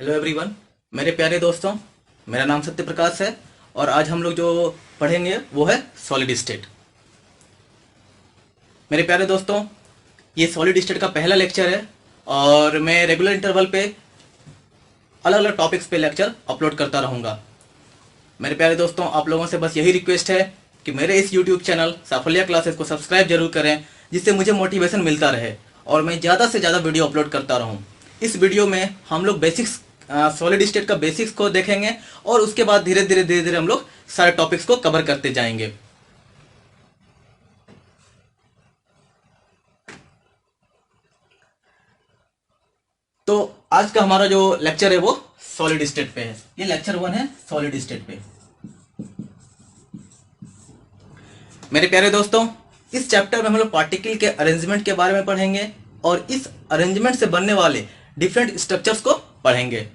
Hello everyone, मेरे प्यारे दोस्तों। मेरा नाम सत्य प्रकाश है और आज हम लोग जो पढ़ेंगे वो है सॉलिड स्टेट। मेरे प्यारे दोस्तों, ये सॉलिड स्टेट का पहला लेक्चर है और मैं रेगुलर इंटरवल पे अलग अलग टॉपिक्स पे लेक्चर अपलोड करता रहूँगा। मेरे प्यारे दोस्तों, आप लोगों से बस यही रिक्वेस्ट है कि मेरे इस यूट्यूब चैनल साफल्य क्लासेस को सब्सक्राइब जरूर करें, जिससे मुझे मोटिवेशन मिलता रहे और मैं ज़्यादा से ज़्यादा वीडियो अपलोड करता रहूँ। इस वीडियो में हम लोग बेसिक्स सॉलिड स्टेट का बेसिक्स को देखेंगे और उसके बाद धीरे धीरे हम लोग सारे टॉपिक्स को कवर करते जाएंगे। तो आज का हमारा जो लेक्चर है वो सॉलिड स्टेट पे है। ये लेक्चर 1 है सॉलिड स्टेट पे। मेरे प्यारे दोस्तों, इस चैप्टर में हम लोग पार्टिकल के अरेंजमेंट के बारे में पढ़ेंगे और इस अरेंजमेंट से बनने वाले डिफरेंट स्ट्रक्चर्स को पढ़ेंगे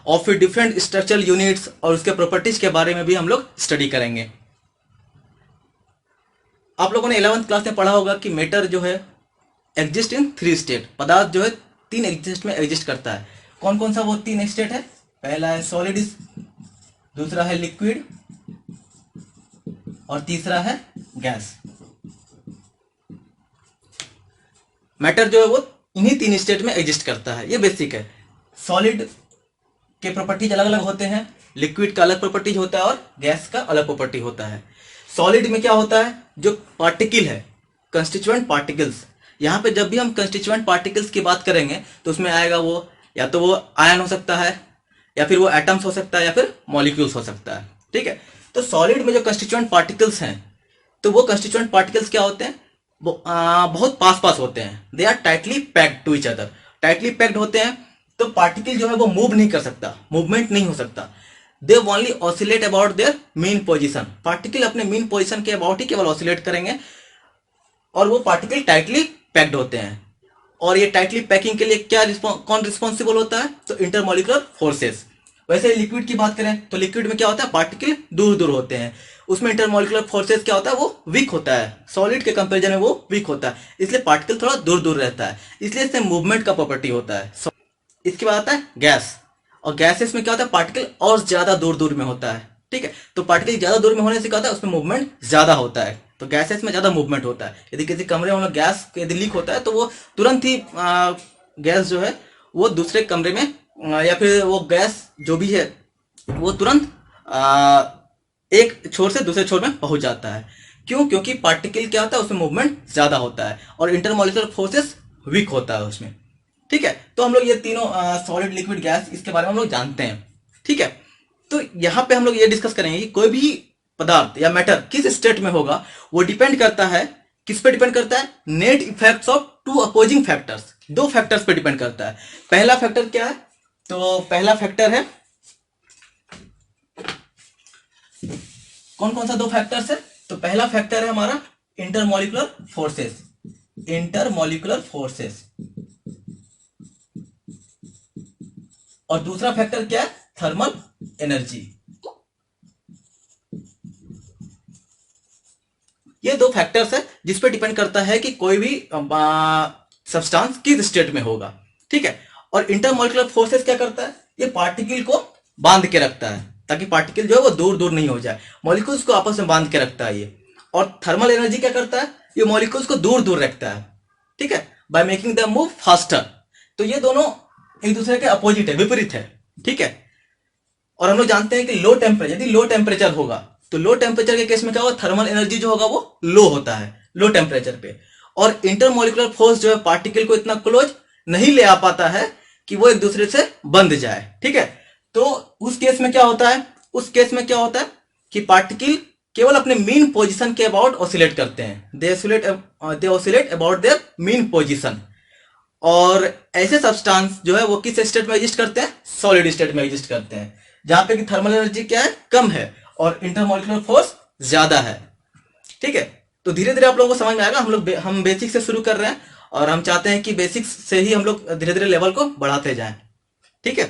और फिर डिफरेंट स्ट्रक्चरल यूनिट्स और उसके प्रॉपर्टीज के बारे में भी हम लोग स्टडी करेंगे। आप लोगों ने 11th क्लास में पढ़ा होगा कि मैटर जो है एग्जिस्ट इन 3 स्टेट। पदार्थ जो है 3 एग्जिस्ट में एग्जिस्ट करता है। कौन कौन सा वो 3 स्टेट है? पहला है सॉलिड, दूसरा है लिक्विड और तीसरा है गैस। मैटर जो है वो इन्हीं 3 स्टेट में एग्जिस्ट करता है। ये बेसिक है। सॉलिड के प्रॉपर्टीज अलग अलग होते हैं, लिक्विड का अलग प्रॉपर्टीज होता है और गैस का अलग प्रॉपर्टी होता है। सॉलिड में क्या होता है? जो पार्टिकल है, कंस्टिट्यूएंट पार्टिकल्स। यहाँ पे जब भी हम कंस्टिट्यूएंट पार्टिकल्स की बात करेंगे तो उसमें आएगा वो, या तो वो आयन हो सकता है, या फिर वो एटम्स हो सकता है, या फिर मॉलिक्यूल्स हो सकता है। ठीक है। तो सॉलिड में जो कंस्टिट्यूएंट पार्टिकल्स हैं, तो वो कंस्टिट्यूएंट पार्टिकल्स क्या होते हैं? वो बहुत पास पास होते हैं। They are tightly packed to each other. Tightly packed होते हैं तो पार्टिकल जो है वो मूव नहीं कर सकता, मूवमेंट नहीं हो सकता। They only oscillate about their main position. Particle अपने मेन पोजीशन के अबाउट ही केवल ऑसिलेट करेंगे और वो पार्टिकल टाइटली पैक्ड होते हैं। और ये टाइटली पैकिंग के लिए क्या कौन रिस्पॉन्सिबल होता है? तो इंटरमोलिकुलर फोर्सेस। वैसे लिक्विड की बात करें तो लिक्विड में क्या होता है? पार्टिकल दूर दूर होते हैं, उसमें इंटरमोलिकुलर फोर्सेस क्या होता है? वो वीक होता है। सॉलिड के कंपेरिजन में वो वीक होता है, इसलिए पार्टिकल थोड़ा दूर दूर रहता है, इसलिए इससे मूवमेंट का प्रॉपर्टी होता है। इसके बाद आता है गैस। और गैसेस में क्या होता है? पार्टिकल और ज्यादा दूर दूर में होता है। ठीक है। तो पार्टिकल ज्यादा दूर में होने से क्या होता है? उसमें मूवमेंट ज्यादा होता है। तो गैसेस में ज्यादा मूवमेंट होता है। यदि किसी कमरे में हम लोग गैस यदि लीक होता है तो वो तुरंत ही गैस जो है वो दूसरे कमरे में या फिर वो गैस जो भी है वो तुरंत एक छोर से दूसरे छोर में पहुंच जाता है। क्यों? क्योंकि पार्टिकल क्या होता है? उसमें मूवमेंट ज्यादा होता है और इंटरमोलिकुलर फोर्सेस वीक होता है उसमें। ठीक है। तो हम लोग ये तीनों सॉलिड, लिक्विड, गैस, इसके बारे में हम लोग जानते हैं। ठीक है। तो यहाँ पे हम लोग ये डिस्कस करेंगे कि कोई भी पदार्थ या मैटर किस स्टेट में होगा, वो डिपेंड करता है। किस पे डिपेंड करता है? Net effects of 2 opposing factors. 2 factors पे डिपेंड करता है। पहला फैक्टर क्या है? तो पहला फैक्टर है, कौन कौन सा 2 फैक्टर्स है? तो पहला फैक्टर है हमारा इंटरमोलिकुलर फोर्सेस। Intermolecular forces. और दूसरा फैक्टर क्या है? Thermal energy. ये 2 फैक्टर्स है जिस पे डिपेंड करता है कि कोई भी सब्सटेंस किस स्टेट में होगा। ठीक है। और इंटरमोलिकुलर फोर्सेस क्या करता है? ये पार्टिकल को बांध के रखता है ताकि पार्टिकल जो है वो दूर दूर नहीं हो जाए। मॉलिक्यूल्स को आपस में बांध के रखता है ये। और थर्मल एनर्जी क्या करता है? ये मॉलिक्यूल्स को दूर दूर रखता है। ठीक है। By making the move faster. तो ये दोनों एक दूसरे के अपोजिट है, विपरीत है। ठीक है। और हम लोग जानते हैं कि लो टेम्परेचर, यदि लो टेम्परेचर होगा तो लो टेम्परेचर के केस में क्या होगा? थर्मल एनर्जी जो होगा वो लो होता है लो टेम्परेचर पे। और इंटरमोलिकुलर फोर्स जो है पार्टिकल को इतना क्लोज नहीं ले आ पाता है कि वो एक दूसरे से बंध जाए। ठीक है। तो उस केस में क्या होता है? उस केस में क्या होता है कि पार्टिकल केवल अपने मीन पोजीशन के अबाउट ऑसिलेट करते हैं। They oscillate about their mean position. और ऐसे सब्सटेंस जो है वो किस स्टेट में एग्जिस्ट करते हैं? सॉलिड स्टेट में एग्जिस्ट करते हैं, जहां पे कि थर्मल एनर्जी क्या है? कम है और इंटरमोलिकुलर फोर्स ज्यादा है। ठीक है। तो धीरे धीरे आप लोगों को समझ में आएगा। हम बेसिक से शुरू कर रहे हैं और हम चाहते हैं कि बेसिक्स से ही हम लोग धीरे धीरे लेवल को बढ़ाते जाएं। ठीक है।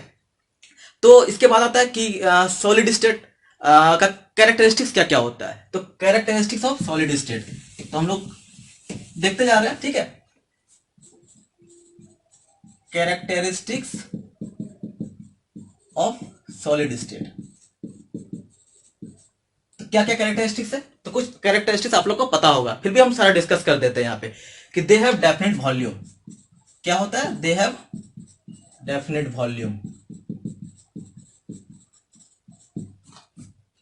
तो इसके बाद आता है कि सॉलिड स्टेट का कैरेक्टरिस्टिक्स क्या क्या होता है। तो कैरेक्टरिस्टिक्स ऑफ सॉलिड स्टेट तो हम लोग देखते जा रहे हैं। ठीक है। Characteristics solid state. तो क्या क्या कैरेक्टरिस्टिक्स है, तो कुछ कैरेक्टरिस्टिक्स आप लोग को पता होगा, फिर भी हम सारा डिस्कस कर देते हैं यहाँ पे कि दे हैव डेफिनेट वॉल्यूम। क्या होता है, दे have definite volume,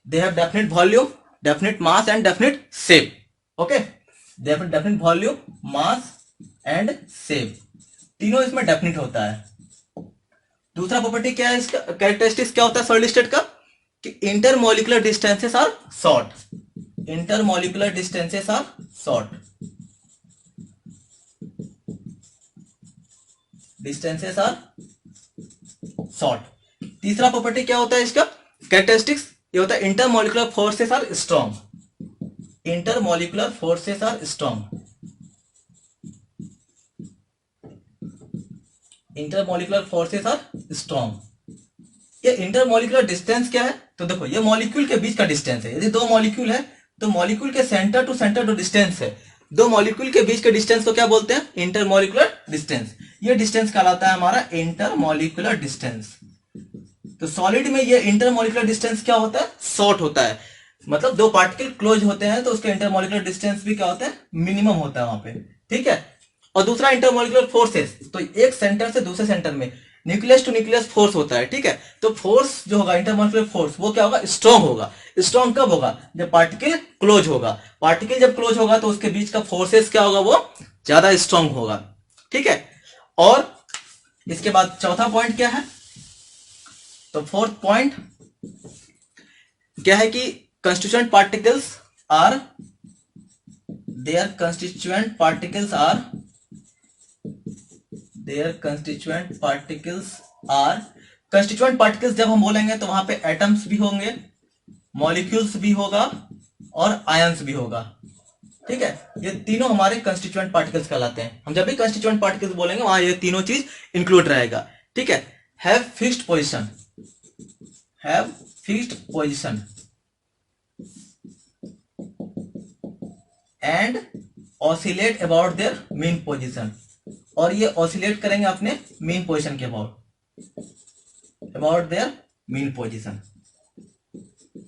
they have definite volume, definite mass and definite shape. Okay, they have definite volume, mass and shape, तीनों इसमें डेफिनेट होता है। दूसरा प्रॉपर्टी क्या है इसका, कैरेक्टरिस्टिक्स क्या होता है सॉलिड स्टेट का, कि intermolecular distances are short, intermolecular distances are short, distances are short. तीसरा प्रॉपर्टी क्या होता है इसका कैरेक्टरिस्टिक्स, ये होता है intermolecular forces are strong, intermolecular forces are strong, intermolecular forces are strong. ये इंटरमोलिकुलर डिस्टेंस क्या है, तो देखो ये मॉलिक्यूल के बीच का डिस्टेंस है। यदि दो मॉलिक्यूल है तो मॉलिक्यूल के सेंटर टू सेंटर जो डिस्टेंस है, दो मॉलिक्यूल के बीच के डिस्टेंस को क्या बोलते हैं, इंटरमोलिकुलर डिस्टेंस। ये डिस्टेंस कहलाता है हमारा इंटरमोलिकुलर डिस्टेंस। तो सॉलिड में ये इंटरमोलिकुलर डिस्टेंस क्या होता है, शॉर्ट होता है। मतलब दो पार्टिकल क्लोज होते हैं तो उसका इंटरमोलिकुलर डिस्टेंस भी क्या होता है, मिनिमम होता है वहां पे, ठीक है। और दूसरा इंटरमोलिकुलर फोर्सेस, तो एक सेंटर से दूसरे सेंटर में न्यूक्लियस टू न्यूक्लियस फोर्स होता है, ठीक है। तो फोर्स जो होगा इंटरमोलिकुलर फोर्स वो क्या होगा, स्ट्रॉन्ग होगा। स्ट्रॉन्ग कब होगा, जब पार्टिकल क्लोज होगा। पार्टिकल जब क्लोज होगा तो उसके बीच का फोर्सेस क्या होगा, वो ज्यादा स्ट्रॉन्ग होगा, ठीक है। और इसके बाद चौथा पॉइंट क्या है, तो फोर्थ पॉइंट क्या है कि constituent particles are, their constituent particles are, their constituent particles are. Constituent particles जब हम बोलेंगे तो वहां पे एटम्स भी होंगे, मॉलिक्यूल्स भी होगा और आयंस भी होगा, ठीक है। ये तीनों हमारे कंस्टिट्यूएंट पार्टिकल्स कहलाते हैं। हम जब भी कंस्टिट्यूएंट पार्टिकल्स बोलेंगे वहां ये तीनों चीज इंक्लूड रहेगा, ठीक है। Have fixed position, have fixed position and oscillate about their mean position, और ये ऑसिलेट करेंगे अपने मीन पोजीशन के अबाउट देयर मीन पोजीशन।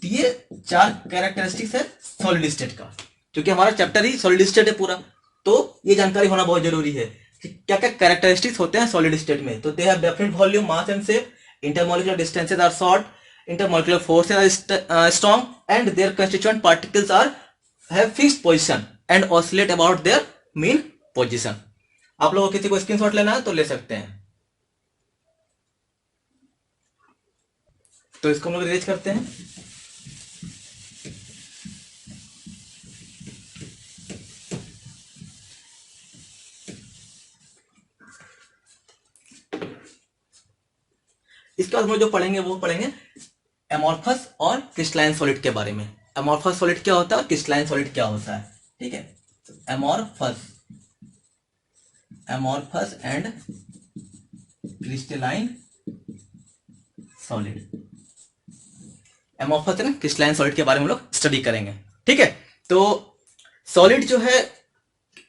ये चार कैरेक्टरिस्टिक्स है सॉलिड स्टेट का, क्योंकि हमारा चैप्टर ही सॉलिड स्टेट है पूरा, तो ये जानकारी होना बहुत जरूरी है कि क्या क्या कैरेक्टरिस्टिक्स होते हैं सॉलिड स्टेट में। तो they have definite volume, mass and shape, intermolecular distances are short, intermolecular forces are strong and their constituent particles are have fixed position and oscillate about their mean position. आप लोगों को किसी को screenshot लेना है तो ले सकते हैं। तो इसको हम लोग रिलीज करते हैं। इसके बाद हम लोग जो पढ़ेंगे वो पढ़ेंगे एमोर्फस और क्रिस्टलाइन सॉलिड के बारे में। एमोर्फस सॉलिड क्या होता है और क्रिस्टलाइन सॉलिड क्या होता है, ठीक है। Amorphous, amorphous and crystalline solid, amorphous and crystalline solid के बारे में हम लोग स्टडी करेंगे, ठीक है। तो सॉलिड जो है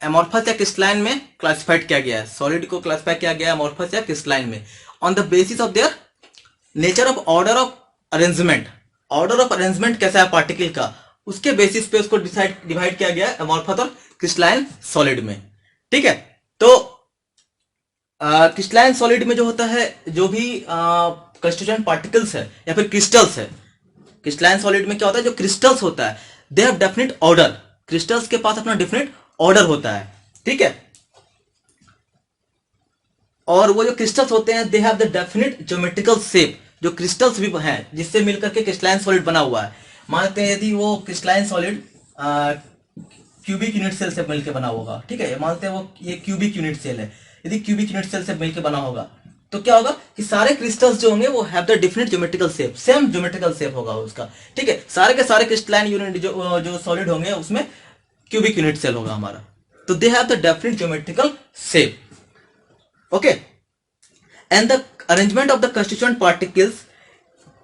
एमोर्फस या क्रिस्टलाइन में क्लासिफाइड किया गया है, सॉलिड को क्लासिफाई किया गया है एमोर्फस या क्रिस्टलाइन में on the basis of their nature of order of arrangement. Order of arrangement कैसा है पार्टिकल का, उसके बेसिस पे उसको डिवाइड किया गया है एमोर्फस और क्रिस्टलाइन सॉलिड में, ठीक है। तो क्रिस्टलाइन सॉलिड में जो होता है, जो भी कंस्टिट्यूएंट पार्टिकल्स है या फिर क्रिस्टल्स है, क्रिस्टलाइन सॉलिड में क्या होता है, जो क्रिस्टल्स होता है दे हैव डेफिनेट ऑर्डर, क्रिस्टल्स के पास अपना डेफिनेट ऑर्डर होता है, ठीक है। और वो जो क्रिस्टल्स होते हैं they have the definite geometrical shape, जो क्रिस्टल्स भी हैं जिससे मिलकर के क्रिस्टलाइन सॉलिड बना हुआ है। मानते हैं यदि वो crystalline solid cubic unit cell से मिलकर बना होगा, ठीक है। मानते हैं वो ये क्यूबिक यूनिट सेल है, यदि क्यूबिक यूनिट सेल से मिलकर बना होगा तो क्या होगा कि सारे क्रिस्टल्स जो होंगे वो have the different geometrical shape, same geometrical shape होगा उसका, ठीक है। सारे के सारे क्रिस्टलाइन यूनिट जो सॉलिड होंगे उसमें क्यूबिक यूनिट सेल होगा हमारा, तो they have the different geometrical shape, okay. And the arrangement of the constituent particles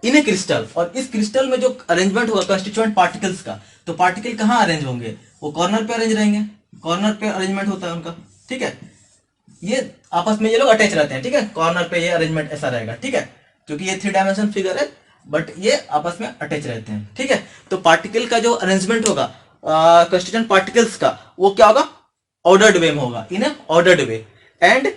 in A crystal, और इस क्रिस्टल में जो अरेंजमेंट होगा कंस्टिट्यूएंट पार्टिकल्स का, तो पार्टिकल कहाँ अरेंज होंगे, वो कॉर्नर पे अरेंज रहेंगे, कॉर्नर पे अरेंजमेंट होता है उनका, ठीक है। ये आपस में ये लोग अटैच रहते हैं, ठीक है। कॉर्नर पे ये अरेंजमेंट ऐसा रहेगा, ठीक है, क्योंकि ये 3 डायमेंशन फिगर है, बट ये आपस में अटैच रहते हैं, ठीक है। तो पार्टिकल का जो अरेंजमेंट होगा कंस्टिट्यूएंट पार्टिकल्स का, वो क्या होगा, ऑर्डर्ड वे में होगा, in ordered way, and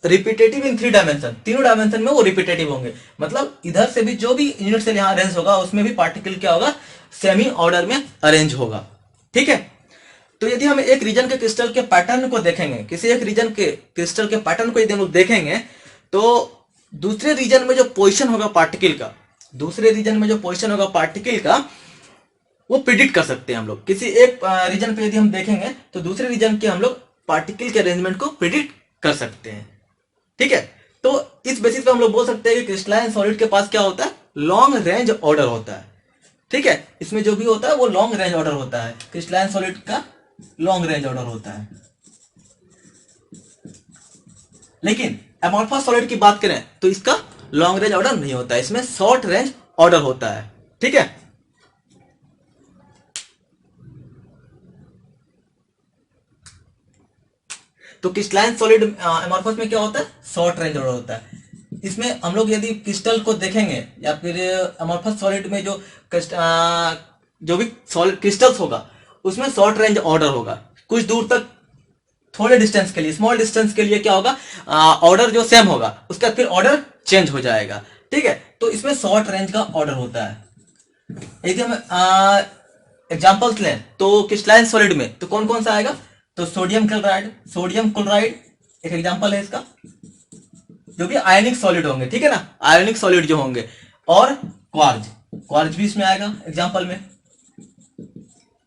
repetitive in 3 dimension, तीनों डायमेंशन में वो रिपीटेटिव होंगे। मतलब इधर से भी जो भी यूनिट से यहाँ अरेंज होगा उसमें भी पार्टिकल क्या होगा, सेमी ऑर्डर में अरेंज होगा, ठीक है। तो यदि हम एक रीजन के क्रिस्टल के पैटर्न को देखेंगे, किसी एक रीजन के क्रिस्टल के पैटर्न को यदि हम लोग देखेंगे, तो दूसरे रीजन में जो पोजीशन होगा पार्टिकल का, दूसरे रीजन में जो पोजीशन होगा पार्टिकल का, वो प्रिडिक्ट कर सकते हैं हम लोग। किसी एक रीजन पे यदि हम देखेंगे तो दूसरे रीजन के हम लोग पार्टिकल के अरेंजमेंट को प्रिडिक्ट कर सकते हैं, ठीक है। तो इस बेसिस पे हम लोग बोल सकते हैं कि क्रिस्टलाइन सॉलिड के पास क्या होता है, लॉन्ग रेंज ऑर्डर होता है, ठीक है। इसमें जो भी होता है वो लॉन्ग रेंज ऑर्डर होता है, क्रिस्टलाइन सॉलिड का लॉन्ग रेंज ऑर्डर होता है। लेकिन अमोर्फस सॉलिड की बात करें तो इसका लॉन्ग रेंज ऑर्डर नहीं होता है, इसमें शॉर्ट रेंज ऑर्डर होता है, ठीक है। तो क्रिस्टलाइन सॉलिड अमोर्फस में क्या होता है, शॉर्ट रेंज ऑर्डर होता है। इसमें हम लोग यदि क्रिस्टल को देखेंगे या फिर अमोर्फस सॉलिड में जो भी सॉलिड क्रिस्टल्स होगा उसमें शॉर्ट रेंज ऑर्डर होगा। कुछ दूर तक, थोड़े डिस्टेंस के लिए, स्मॉल डिस्टेंस के लिए क्या होगा, ऑर्डर जो सेम होगा उसका फिर ऑर्डर चेंज हो जाएगा, ठीक है। तो इसमें शॉर्ट रेंज का ऑर्डर होता है। यदि हम एग्जांपल्स लें तो क्रिस्टलाइन सॉलिड में तो कौन कौन सा आएगा, तो सोडियम क्लोराइड, सोडियम क्लोराइड एक एग्जांपल है इसका, जो भी आयनिक सॉलिड होंगे, ठीक है ना, आयनिक सॉलिड जो होंगे, और क्वार्ज, क्वार्ज भी इसमें आएगा एग्जांपल में।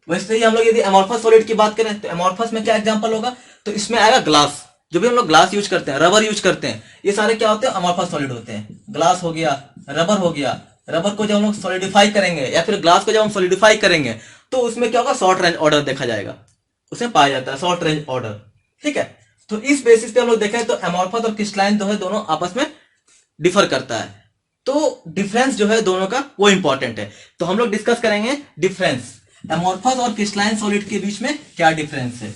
वैसे ही हम लोग यदि अमोर्फस सॉलिड की बात करें तो अमोर्फस में क्या एग्जांपल होगा, तो इसमें आएगा ग्लास, जो भी हम लोग ग्लास यूज करते हैं, रबर यूज करते हैं, ये सारे क्या होते हैं, अमोर्फस सॉलिड होते हैं। ग्लास हो गया, रबर हो गया, रबर को जब हम लोग सॉलिडिफाई करेंगे या फिर ग्लास को जब हम सॉलिडिफाई करेंगे तो उसमें क्या होगा, शॉर्ट रेंज ऑर्डर देखा जाएगा, उसमें पाया जाता है शॉर्ट रेंज ऑर्डर, ठीक है। तो इस बेसिस पे हम लोग देखें तो अमोर्फस और क्रिस्टलाइन जो है दोनों आपस में डिफर करता है। तो डिफरेंस जो है दोनों का वो इंपॉर्टेंट है। तो हम लोग डिस्कस करेंगे डिफरेंस, अमोर्फस और क्रिस्टलाइन सॉलिड के बीच में क्या डिफरेंस है।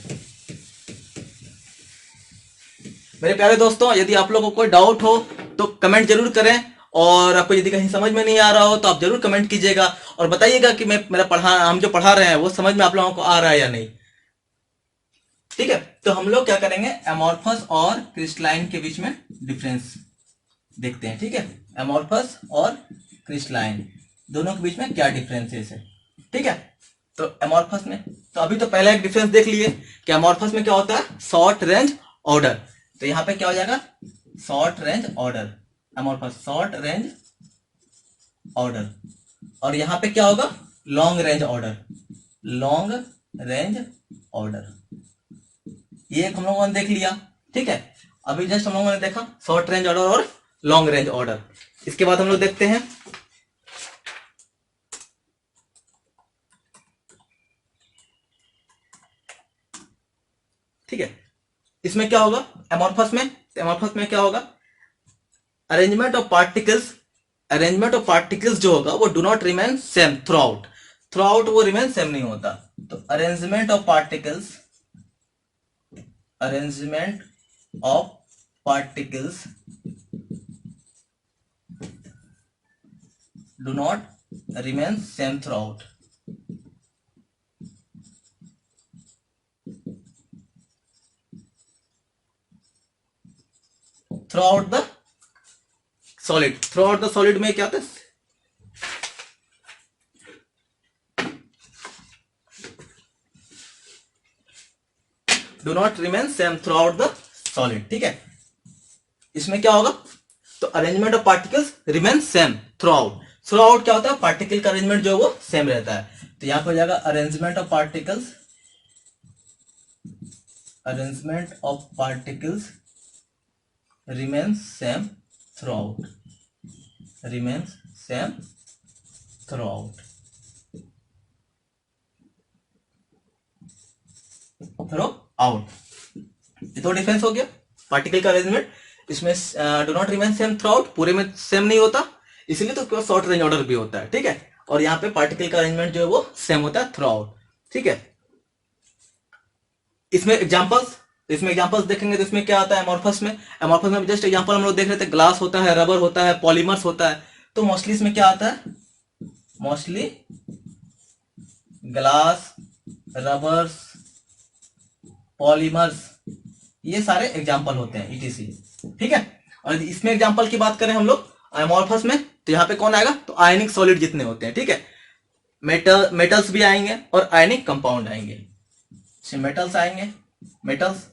मेरे प्यारे दोस्तों, यदि आप लोगों को कोई डाउट हो तो कमेंट जरूर करें, और आपको यदि कहीं समझ में नहीं आ रहा हो तो आप जरूर कमेंट कीजिएगा और बताइएगा कि हम जो पढ़ा रहे हैं वो समझ में आप लोगों को आ रहा है या नहीं, ठीक है। तो हम लोग क्या करेंगे, अमोर्फस और क्रिस्टलाइन के बीच में डिफरेंस देखते हैं, ठीक है। अमोर्फस और क्रिस्टलाइन दोनों के बीच में क्या डिफरेंसेस है, ठीक है। तो अमोर्फस में, तो अभी तो पहला एक डिफरेंस देख लिए कि अमोर्फस में क्या होता है, शॉर्ट रेंज ऑर्डर। तो यहां पे क्या हो जाएगा, short range order, amorphous short range order, और यहां पे क्या होगा, long range order, long range order. ये एक हम लोगों ने देख लिया, ठीक है। अभी जस्ट हम लोगों ने देखा शॉर्ट रेंज ऑर्डर और लॉन्ग रेंज ऑर्डर। इसके बाद हम लोग देखते हैं ठीक है, इसमें क्या होगा, अमोर्फस में क्या होगा, arrangement of particles, arrangement of particles जो होगा वो do not remain same through out, वो रिमेन सेम नहीं होता। तो arrangement of particles, arrangement of particles do not remain same through out, through out the solid, through out the solid में क्या होता है, do not remain same through out the solid, ठीक है। इसमें क्या होगा, तो arrangement of particles remain same through out, through out क्या होता है, पार्टिकल का अरेंजमेंट जो है वो सेम रहता है। तो यहां पर हो जाएगा arrangement of particles, arrangement of particles remain same through out, remain same through out, through out. ये तो डिफरेंस हो गया, पार्टिकल का अरेंजमेंट इसमें do not remain same through out, पूरे में सेम नहीं होता, इसलिए तो उसके बाद शॉर्ट रेंज ऑर्डर भी होता है, ठीक है। और यहाँ पे पार्टिकल का अरेंजमेंट जो है वो सेम होता है थ्रू आउट, ठीक है। इसमें एग्जांपल्स देखेंगे तो इसमें क्या आता है, अमोर्फस में जस्ट एग्जांपल हम लोग देख रहे थे, ग्लास होता है, रबर होता है, पॉलीमर्स होता है, तो मोस्टली इसमें क्या आता है, मोस्टली ग्लास, रबर्स, पॉलीमर्स, ये सारे एग्जाम्पल होते हैं ईटीसी। ठीक है, और इसमें एग्जाम्पल की बात करें हम लोग एमोर्फस में, तो यहाँ पे कौन आएगा, तो आयनिक सॉलिड जितने होते हैं। ठीक है, मेटल्स भी आएंगे और आयनिक कंपाउंड आएंगे। मेटल्स आएंगे, मेटल्स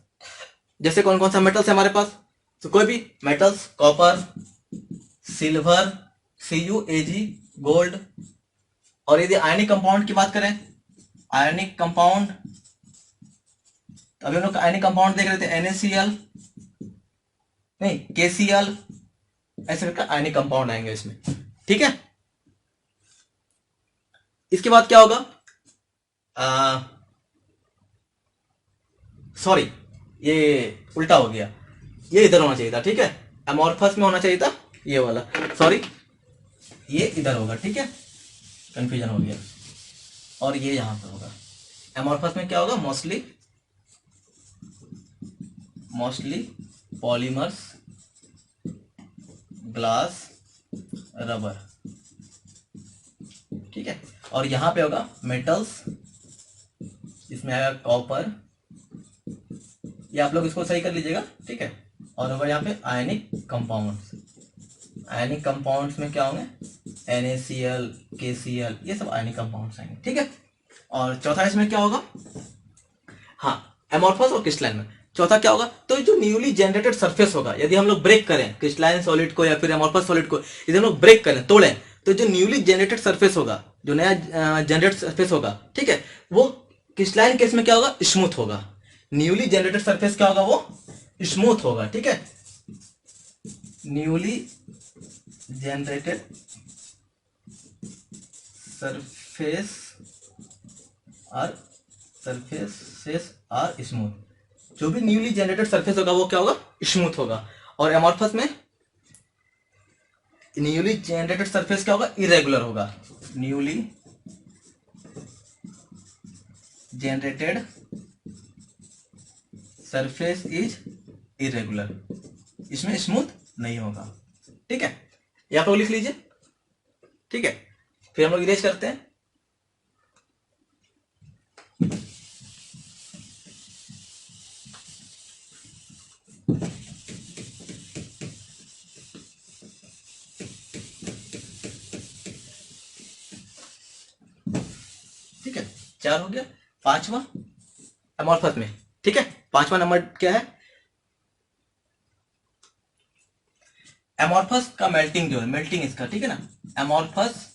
जैसे कौन कौन सा मेटल्स है हमारे पास, तो कोई भी metals, copper, silver, CuAg, gold. और यदि आयनिक कंपाउंड की बात करें, आयनिक कंपाउंड, तो अभी हम लोग आयनिक कंपाउंड देख रहे थे, NaCl, नहीं KCl, ऐसे करके आयनिक कंपाउंड आएंगे इसमें। ठीक है, इसके बाद क्या होगा, सॉरी ये उल्टा हो गया, ये इधर होना चाहिए था। ठीक है, एमोर्फस में होना चाहिए था ये वाला, सॉरी ये इधर होगा। ठीक है, कंफ्यूजन हो गया, और ये यहां पर होगा। एमोर्फस में क्या होगा, मोस्टली पॉलीमर्स, ग्लास, रबर। ठीक है, और यहां पे होगा मेटल्स, इसमें आएगा कॉपर, ये आप लोग इसको सही कर लीजिएगा। ठीक है, और होगा यहाँ पे आयनिक कंपाउंड्स। आयनिक कंपाउंड्स में क्या होंगे, NaCl, KCl, ये सब आयनिक कंपाउंड्स आएंगे। ठीक है, और चौथा इसमें क्या होगा, हाँ एमोर्फस और क्रिस्टलाइन में चौथा क्या होगा, तो जो न्यूली जनरेटेड सरफेस होगा, यदि हम लोग ब्रेक करें क्रिस्टलाइन सॉलिड को या फिर एमोर्फस सॉलिड को, यदि हम लोग ब्रेक करें, तोड़ें, तो जो न्यूली जनरेटेड सरफेस होगा, जो नया जनरेट सरफेस होगा, ठीक है, वो क्रिस्टलाइन केस में क्या होगा, स्मूथ होगा। न्यूली जनरेटेड सरफेस क्या होगा, वो स्मूथ होगा। ठीक है, newly generated surfaces are smooth, जो भी न्यूली जनरेटेड सरफेस होगा वो क्या होगा, स्मूथ होगा। और एमोर्फस में न्यूली जनरेटेड सरफेस क्या होगा, इरेगुलर होगा। Newly generated surface is irregular, इसमें स्मूथ नहीं होगा। ठीक है, ये आप लोग लिख लीजिए। ठीक है, फिर हम लोग इरेज करते हैं। ठीक है, 4 हो गया। 5वां एमोर्फस में, ठीक है, 5वां नंबर क्या है, एमोर्फस का मेल्टिंग जो है, मेल्टिंग इसका, ठीक है ना, amorphous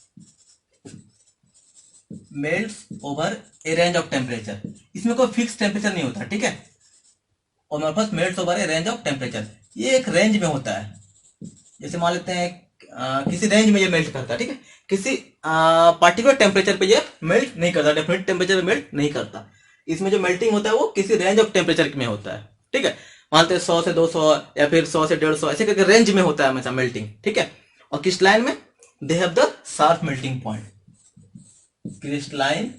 melts over a range of temperature, इसमें कोई फिक्स टेम्परेचर नहीं होता। ठीक है, amorphous melts over a range of temperature, ये एक रेंज में होता है। जैसे मान लेते हैं किसी रेंज में ये मेल्ट करता है। ठीक है, किसी पार्टिकुलर टेम्परेचर पे ये मेल्ट नहीं करता, डेफिनेट टेम्परेचर पे मेल्ट नहीं करता। इसमें जो मेल्टिंग होता है वो किसी रेंज ऑफ टेम्परेचर में होता है। ठीक है, मानते हैं 100 से 200 या फिर 100 से 150, ऐसे करके रेंज में होता है हमेशा मेल्टिंग। ठीक है, और क्रिस्टलाइन में they have the sharp melting point, crystalline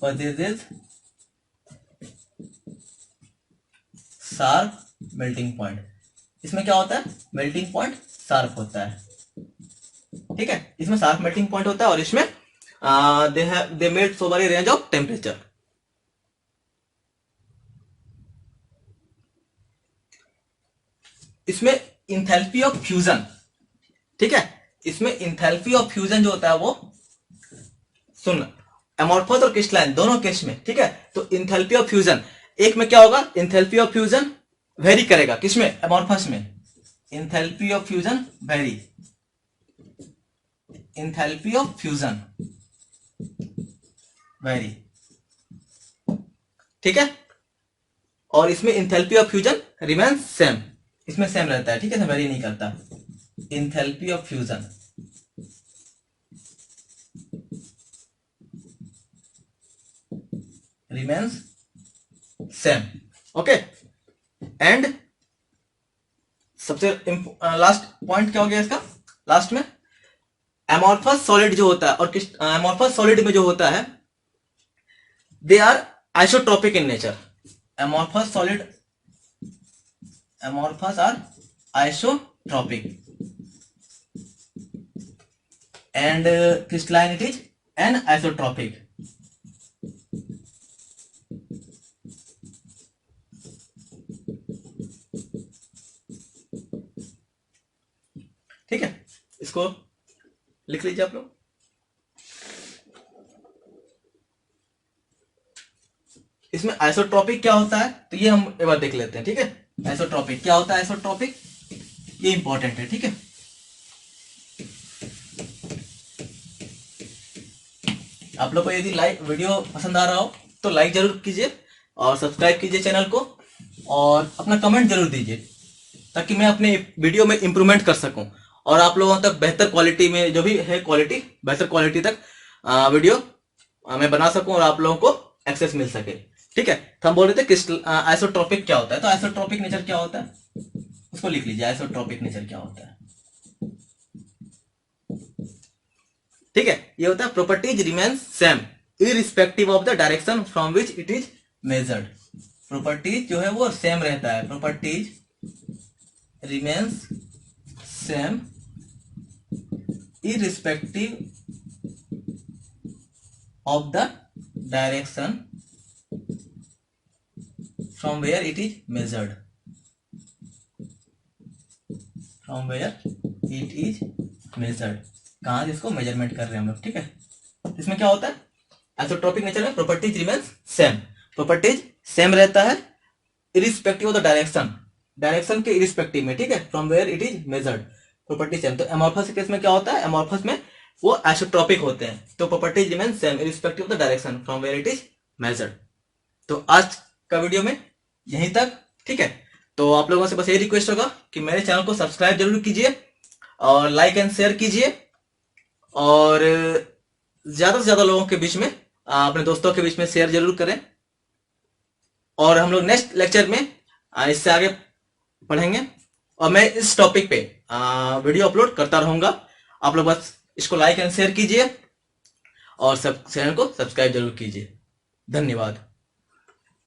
possesses sharp melting point, इसमें क्या होता है, मेल्टिंग पॉइंट शार्प होता है। ठीक है, इसमें शार्प मेल्टिंग पॉइंट होता है और इसमें they melt over a range of temperature. इसमें इंथैल्पी ऑफ फ्यूजन, ठीक है, इसमें इंथैल्पी ऑफ फ्यूजन जो होता है वो, सुन, एमोर्फस और क्रिस्टलाइन दोनों केस में, ठीक है, तो इंथैल्पी ऑफ फ्यूजन, एक में क्या होगा, इंथैल्पी ऑफ फ्यूजन वेरी करेगा, किसमें, एमोर्फस में, enthalpy of fusion very, enthalpy of fusion very, ठीक है, और इसमें enthalpy of fusion remains same, इसमें सेम रहता है। ठीक है, इसमें वेरी नहीं करता। Enthalpy of fusion remains same, okay. And सबसे लास्ट पॉइंट क्या हो गया इसका, लास्ट में एमोर्फस सॉलिड जो होता है और एमोर्फस सॉलिड में जो होता है, they are isotropic in nature. Amorphous solid, amorphous are isotropic, and crystalline it is anisotropic. ठीक है, इसको लिख लीजिए आप लोग। इसमें आइसोट्रॉपिक क्या होता है तो ये हम एक बार देख लेते हैं। ठीक है, आइसोट्रॉपिक क्या होता है, आइसोट्रॉपिक ये इंपॉर्टेंट है। ठीक है, आप लोग को यदि वीडियो पसंद आ रहा हो तो लाइक जरूर कीजिए और सब्सक्राइब कीजिए चैनल को और अपना कमेंट जरूर दीजिए ताकि मैं अपने वीडियो में इंप्रूवमेंट कर सकूं और आप लोगों तक बेहतर क्वालिटी में जो भी है क्वालिटी बेहतर क्वालिटी तक वीडियो मैं बना सकूं और आप लोगों को एक्सेस मिल सके। ठीक है, तो हम बोल रहे थे क्रिस्टल आइसोट्रॉपिक क्या होता है, तो आइसोट्रॉपिक नेचर क्या होता है उसको लिख लीजिए। आइसोट्रॉपिक नेचर क्या होता है, ठीक है, ये होता है properties remains same irrespective of the direction from which it is measured. Properties जो है वो सेम रहता है, properties remains same irrespective of the direction from where it is measured, from where it is measured, कहां से इसको measurement कर रहे हैं हम लोग। ठीक है, इसमें क्या होता है आइसोट्रॉपिक नेचर में properties remains same, properties same रहता है irrespective of the direction, direction के इरिस्पेक्टिव में। ठीक है, from where it is measured property same. तो एमॉर्फस केस में क्या होता है, एमॉर्फस में वो आइसोट्रॉपिक होते हैं, तो properties remain same irrespective of the direction from where it is measured. तो आज का वीडियो में यहीं तक। ठीक है, तो आप लोगों से बस ये रिक्वेस्ट होगा कि मेरे चैनल को सब्सक्राइब जरूर कीजिए और लाइक एंड शेयर कीजिए और ज्यादा से ज्यादा लोगों के बीच में अपने दोस्तों के बीच में शेयर जरूर करें और हम लोग नेक्स्ट लेक्चर में इससे आगे पढ़ेंगे और मैं इस टॉपिक पे वीडियो अपलोड करता रहूंगा। आप लोग बस इसको लाइक एंड शेयर कीजिए और सब चैनल को सब्सक्राइब जरूर कीजिए। धन्यवाद।